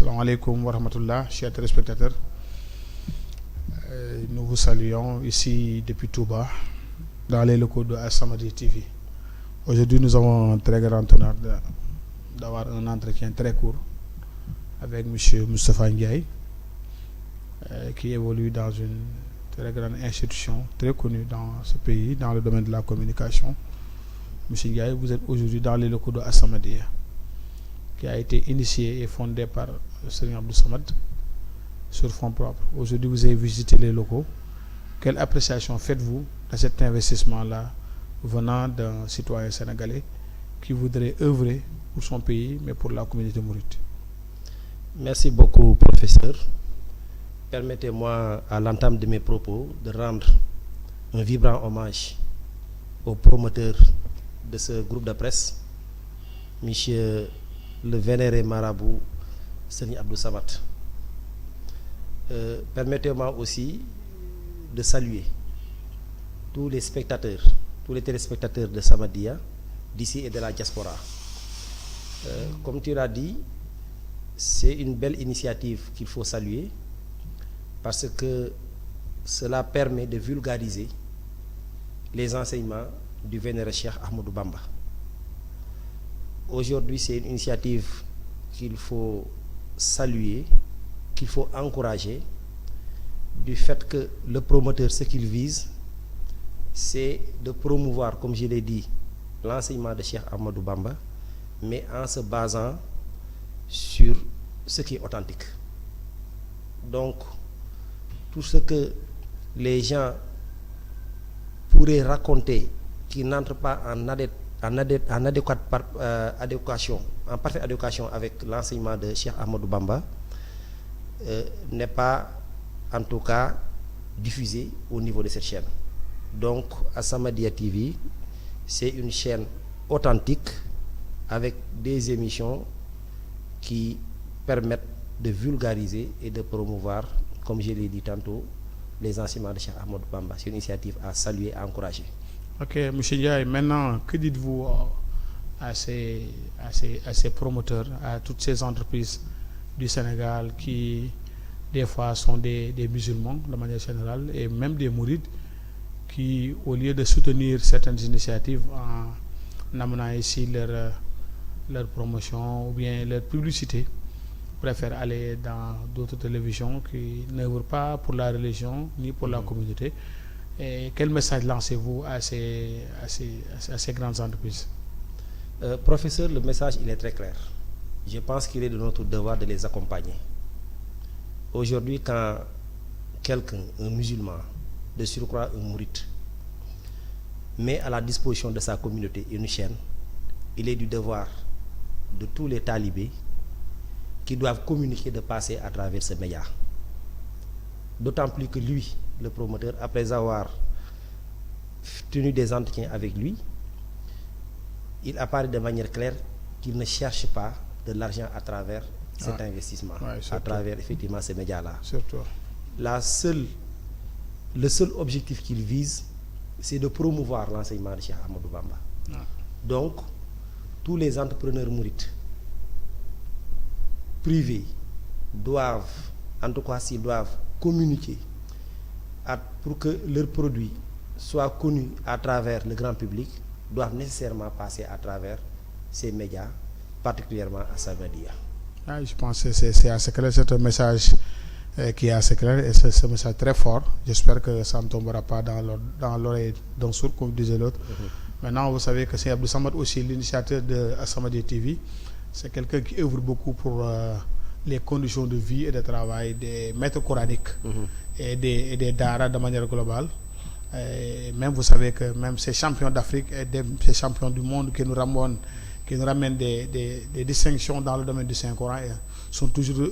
Assalamu alaikum wa rahmatullah, chers téléspectateurs. Nous vous saluons ici depuis Touba, dans les locaux de As-Samadiyya TV. Aujourd'hui, nous avons un très grand honneur d'avoir un entretien très court avec M. Moustapha Ndiaye, qui évolue dans une très grande institution, très connue dans ce pays, dans le domaine de la communication. M. Ndiaye, vous êtes aujourd'hui dans les locaux de As-Samadiyya, qui a été initié et fondé par Serigne Abdou Samad sur fonds propres. Aujourd'hui, vous avez visité les locaux. Quelle appréciation faites-vous de cet investissement-là venant d'un citoyen sénégalais qui voudrait œuvrer pour son pays, mais pour la communauté mouride? Merci beaucoup, professeur. Permettez-moi, à l'entame de mes propos, de rendre un vibrant hommage au promoteur de ce groupe de presse, monsieur le vénéré marabout Serigne Abdou Samad. Permettez-moi aussi de saluer tous les spectateurs, tous les téléspectateurs de Samadiyya, d'ici et de la diaspora. Comme tu l'as dit, c'est une belle initiative qu'il faut saluer parce que cela permet de vulgariser les enseignements du vénéré Cheikh Ahmadou Bamba. Aujourd'hui, c'est une initiative qu'il faut saluer, qu'il faut encourager, du fait que le promoteur, ce qu'il vise, c'est de promouvoir, comme je l'ai dit, l'enseignement de Cheikh Ahmadou Bamba, mais en se basant sur ce qui est authentique. Donc, tout ce que les gens pourraient raconter qui n'entre pas en parfaite adéquation avec l'enseignement de Cheikh Ahmadou Bamba n'est pas en tout cas diffusé au niveau de cette chaîne. Donc As-Samadiyya TV, c'est une chaîne authentique avec des émissions qui permettent de vulgariser et de promouvoir, comme je l'ai dit tantôt, les enseignements de Cheikh Ahmadou Bamba. C'est une initiative à saluer et à encourager. Ok, M. Ndiaye, maintenant, que dites-vous à ces promoteurs, à toutes ces entreprises du Sénégal qui, des fois, sont des musulmans de manière générale, et même des mourides, qui, au lieu de soutenir certaines initiatives en amenant ici leur promotion ou bien leur publicité, préfèrent aller dans d'autres télévisions qui n'œuvrent pas pour la religion ni pour la communauté? Et quel message lancez-vous à ces grandes entreprises? Professeur, le message il est très clair. Je pense qu'il est de notre devoir de les accompagner. Aujourd'hui, quand quelqu'un, un musulman, de surcroît un mouride, met à la disposition de sa communauté une chaîne, il est du devoir de tous les talibés qui doivent communiquer de passer à travers ce média. D'autant plus que lui, le promoteur, après avoir tenu des entretiens avec lui, il apparaît de manière claire qu'il ne cherche pas de l'argent à travers cet investissement, à travers effectivement ces médias-là. Le seul objectif qu'il vise, c'est de promouvoir l'enseignement de Cheikh Ahmadou Bamba. Donc, tous les entrepreneurs mourides privés doivent, en tout cas s'ils doivent communiquer pour que leurs produits soient connus à travers le grand public, doivent nécessairement passer à travers ces médias, particulièrement à Samadiyya. Je pense que c'est assez clair, c'est un message qui est assez clair et c'est un message très fort. J'espère que ça ne tombera pas dans l'oreille d'un sourd, comme disait l'autre. Maintenant, vous savez que c'est Abdou Samad aussi, l'initiateur de As-Samadiyya TV. C'est quelqu'un qui œuvre beaucoup pour les conditions de vie et de travail des maîtres coraniques et des daras de manière globale. Et même vous savez que même ces champions d'Afrique et ces champions du monde qui nous ramènent des distinctions dans le domaine du Saint-Coran sont toujours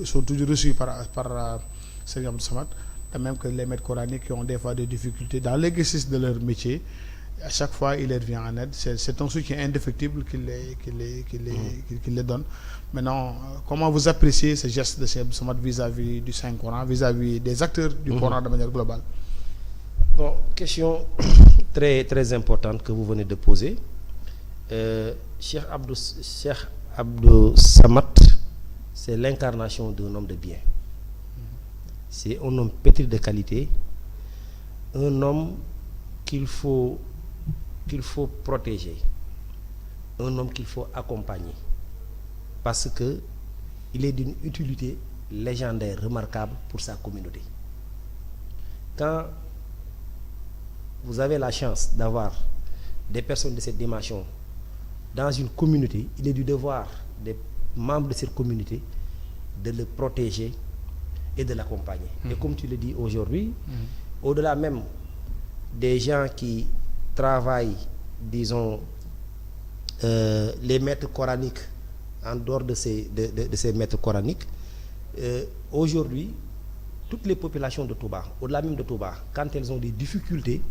reçus par Serigne Abdou Samad. De même que les maîtres coraniques qui ont des fois des difficultés dans l'exercice de leur métier, à chaque fois il leur vient en aide. C'est un soutien indéfectible qu'il les donne. Maintenant, comment vous appréciez ce geste de Serigne Abdou Samad vis-à-vis du Saint-Coran, vis-à-vis des acteurs du Coran de manière globale? Bon, question très, très importante que vous venez de poser. Cheikh Abdou Samad, c'est l'incarnation d'un homme de bien. C'est un homme pétri de qualité, un homme qu'il faut protéger, un homme qu'il faut accompagner, parce que il est d'une utilité légendaire, remarquable pour sa communauté. Quand vous avez la chance d'avoir des personnes de cette dimension dans une communauté, il est du devoir des membres de cette communauté de le protéger et de l'accompagner. Et comme tu le dis aujourd'hui, au-delà même des gens qui travaillent, disons, les maîtres coraniques en dehors de ces maîtres coraniques, aujourd'hui, toutes les populations de Touba, au-delà même de Touba, quand elles ont des difficultés,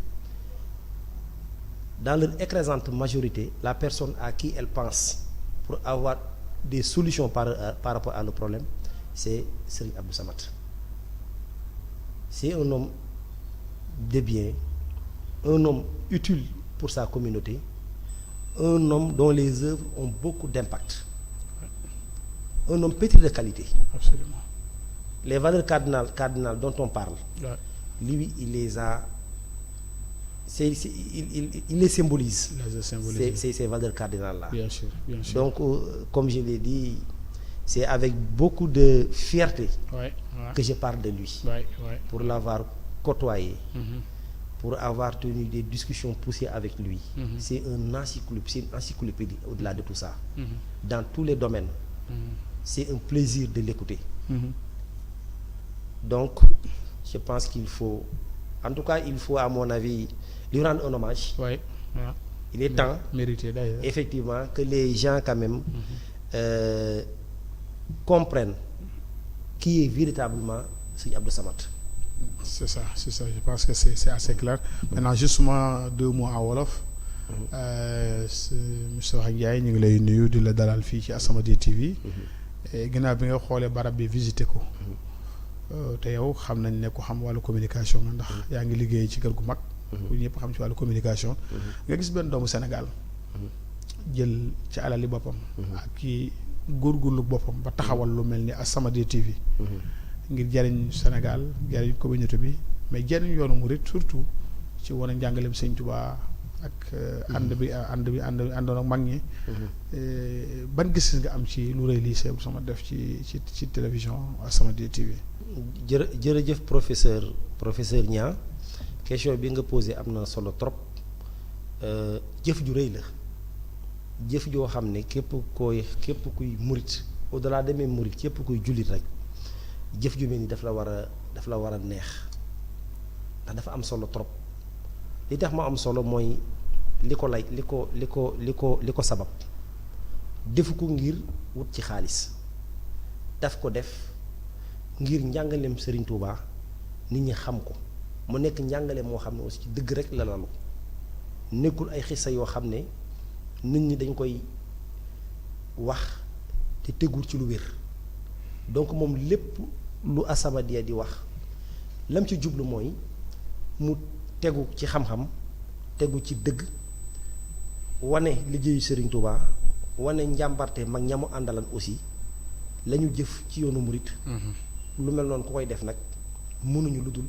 dans leur écrasante majorité, la personne à qui elles pensent pour avoir des solutions par rapport à le problème, c'est Serigne Abdou Samad. C'est un homme de bien, un homme utile pour sa communauté, un homme dont les œuvres ont beaucoup d'impact, un homme pétri de qualité. Absolument. Les valeurs cardinales dont on parle, lui, il les a. Il les symbolise. Ces valeurs cardinales-là. Bien sûr, bien sûr. Donc, comme je l'ai dit, c'est avec beaucoup de fierté que je parle de lui. Pour l'avoir côtoyé, pour avoir tenu des discussions poussées avec lui. C'est une encyclopédie au-delà de tout ça. Dans tous les domaines. C'est un plaisir de l'écouter. Donc, je pense qu'il faut, en tout cas, il faut, à mon avis, lui rendre un hommage. Il est temps, mérité d'ailleurs, effectivement, que les gens quand même comprennent qui est véritablement Serigne Abdou Samad. C'est ça, je pense que c'est assez clair. Maintenant, justement, 2 mots en wolof. Monsieur Ndiaye, ñu ngi lay nuyu di la dalal fii ci As-Samadiyya TV. Ginnaaw bi nga xoolee barab bi visité ko. Te yow xam nañ ne ko xam wàllu communication nga ndax yaa ngi liggéey ci kër gu mag. ku ñëpp xam ci wàllu communication. nga gis benn doomu Sénégal jël ci alali boppam. ak kii góorgóorlu boppam ba taxawal lu mel ni As-Samadiyya TV. ngir jariñ Sénégal jariñ communauté bi mais jariñ yoonu murit surtout ci wane njàngaleem Sëñ Tuubaa ak àndoon ak mag ñi. ban gis nga am ci lu rëy lii sama def ci télévision As-Samadiyya TV. jërëjëf professeur Niang, question bi nga posé am na solo trop. jëf ju rëy la, jëf joo xam ne képp kuy murit au-delà de même murit képp kuy jullit rek jëf ju mel ni daf la war a neex ndax dafa am solo trop. li tax ma am solo mooy li ko sabab defu ko ngir wut ci xaalis, daf ko def ngir njàngaleem Serigne Touba nit ñi xam ko mu nekk njàngale moo xam ne aussi ci dëgg rek la lalu, nekkul ay xissa yoo xam ne nit ñi dañ koy wax te tegul ci lu wér. donc moom lépp lu As-Samadiyya di wax lam ci jublu mooy mu tegu ci xam-xam, tegu ci dëgg, wane liggéeyu Serigne Touba, wane njàmbarte mag ñamu àndalan aussi lañu jëf ci yoonu murit. lu mel noonu ku koy def nag mënuñu lu dul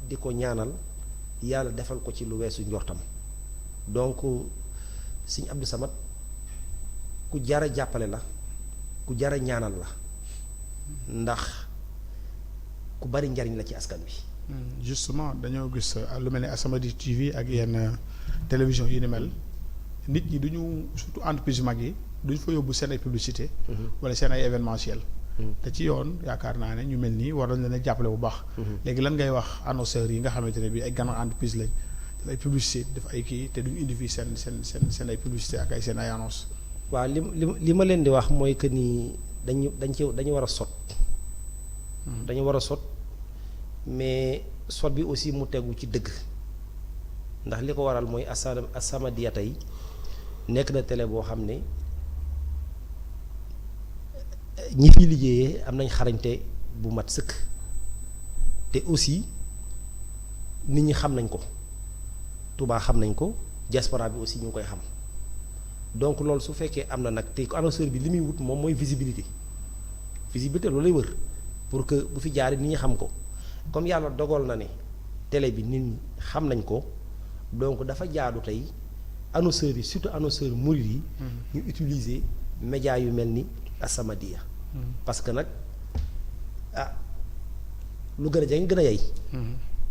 di ko ñaanal yàlla defal ko ci lu weesu njortam. donc Serigne Abdou Samad ku jara jàppale la, ku jara ñaanal la, ndax ku bari njariñ la ci askan wi. justement dañoo gis lu mel ne As-Samadiyya TV ak yenn télévision yi ni mel nit ñi duñu surtout entreprise mag yi duñ fa yóbbu seen ay publicité wala seen ay événementiel. te ci yoon yaakaar naa ne ñu mel nii war nañ leen a jàppale bu baax. léegi lan ngay wax annonceurs yi nga xamante ne bii ay gànnaaw entreprise lañ def ay publicité def ay kii te duñ indi fii seen ay publicité ak ay seen ay annonce. waaw li ma leen di wax mooy que ni dañu war a sot. dañu war a sot mais sot bi aussi mu tegu ci dëgg ndax li ko waral mooy As-Samadiyya tey nekk na télé boo xam ne ñi fi liggéeyee am nañ xarañte bu mat sëkk te aussi nit ñi xam nañ ko, Touba xam nañ ko, diaspora bi aussi ñu ngi koy xam. donc loolu su fekkee am na nag te annonceur bi li muy wut moom mooy visibilité visibilité loolu lay wër pour que bu fi jaaree nit ñi xam ko comme yàlla dogal na ne télé bi nit ñi xam nañ ko donc dafa jaadu tey annonceurs yi surtout annonceurs murid yi. ñu utiliser médias yu mel ni As-Samadiyya. parce que nag lu gën a jege gën a yey.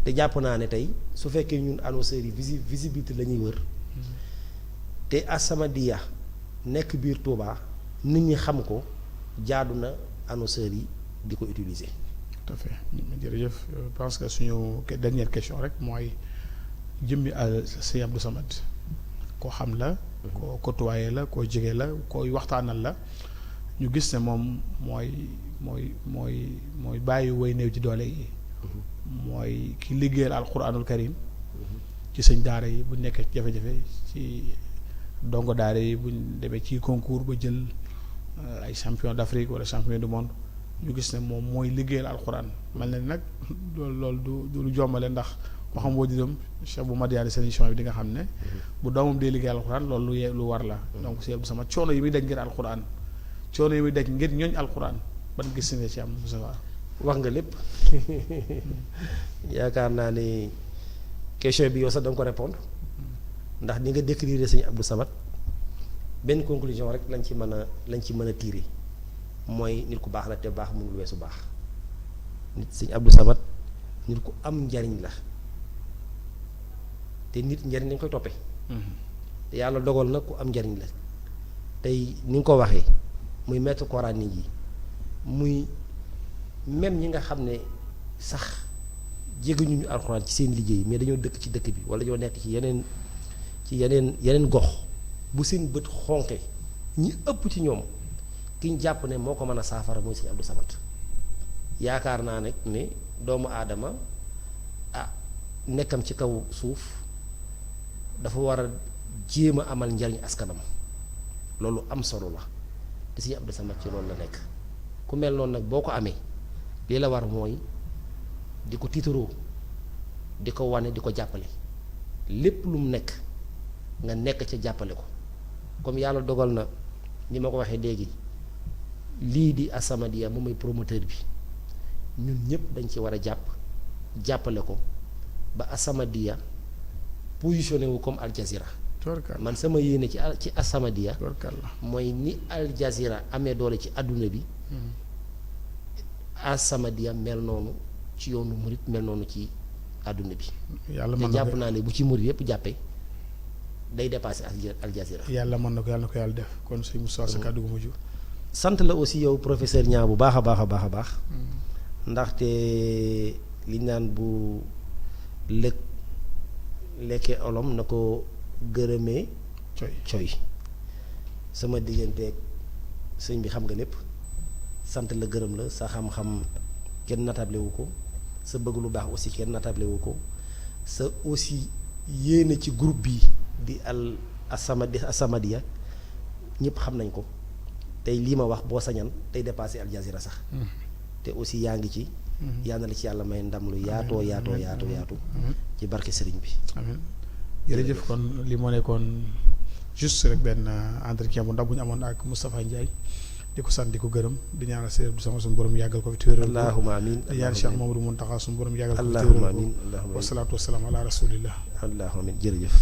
te jàpp naa ne tey su fekkee ñun annonceurs yi visibilité la ñuy wër. te As-Samadiyya nekk biir Touba nit ñi xam ko jaadu na annonceurs yi di ko utiliser. tout à fait jërëjëf je pense que suñu dernière question rek mooy jëmmi Sëñ Abdou Samad koo xam la. koo côtoyé la koo jege la koy waxtaanal la ñu gis ne moom mooy bàyyi way néew ci doole yi. mooy ki liggéeyal alquranul karim ci sëñ daara yi bu nekkee jafe-jafe ci dongo daara yi buñ demee ci concours ba jël ay champion d'Afrique wala champion du monde ñu gis ne moom mooy liggéeyal alquran mel na nag loolu du lu jombale ndax ko xam boo di dem Cheikh bu Madiane seen émission bi di nga xam ne bu doomam dee liggéeyal alquran loolu lu war la donc si sama coono yi muy daj ngir alquran coono yi muy daj ngir ñooñ alquran ban gis nga ci am Moussa wax nga lépp yaakaar naa ne question bi yow sax da nga ko répondre ndax ni nga décrire Sëñ Abdou Samad benn conclusion rek lañ ci mën a tirer mooy nit ku baax la te baax mënul weesu baax nit Sëñ Abdou Samad nit ku am njariñ la te nit njariñ dañ koy toppee te yàlla dogal na ku am njariñ la tey ni nga ko waxee muy maître coranique yi muy même ñi nga xam ne sax jéguñu ñu alxuraan ci seen liggéey mais dañoo dëkk ci dëkk bi wala ñoo nekk ci yeneen gox bu seen bët xonqe ñi ëpp ci ñoom ki ñu jàpp ne moo ko mën a saafara mooy Sëñ Abdou Samad yaakaar naa nag ne doomu aadama nekkam ci kaw suuf dafa war a jéem a amal njariñ askanam loolu am solo la te Sëñ Abdou Samad ci loolu la nekk ku mel noonu nag boo ko amee lii la war mooy di ko tiitaroo di ko wane di ko jàppale lépp lu mu nekk nga nekk ca jàppale ko comme yàlla dogal na ni ma ko waxee léegi lii di As-Samadiyya moom mooy promoteur bi ñun ñëpp dañ ci war a jàppale ko ba As-Samadiyya positionné wu comme Al Jazeera man sama yéene ci As-Samadiyya mooy ni Al Jazeera amee doole ci àdduna bi As-Samadiyya mel noonu ci yoonu murit mel noonu ci àdduna bi te jàpp naa ne bu ci murit yépp jàppee day dépassé Al Jazeera yàlla mën na ko yàlla def kon sëñ Moussa sa kàddu gu mujj sant la aussi yow professeur Niang bu baax a baax ndaxte li naan bu lekkee olom na ko gërëmee coy sama digganteeg sëñ bi xam nga lépp sant la gërëm la sa xam-xam kenn natable wu ko sa bëgg lu baax aussi kenn natable wu ko sa aussi yéene ci groupe bi di As-Samadiyya ñëpp xam nañ ko tey lii ma wax boo sañan tey dépassé Al Jazeera sax te aussi yaa ngi ci yal na la ci yàlla may ndam lu yaatoo ci barke sëriñ bi amiin jërëjëf kon li moo nekkoon juste rek benn entretien bu ndax bu ñu amoon ak Moustapha Ndiaye di ko sant di ko gërëm di ñaanal Sëriñ Abdou Samad suñu borom yàggal ko fi téwéral allahumma amiin di ñaan Cheikh Mamadou Mountakha suñu borom yàggal ko fi allahumma téwéral amiin wasalaatu wasalaam ala rasulillah allahumma amiin jërëjëf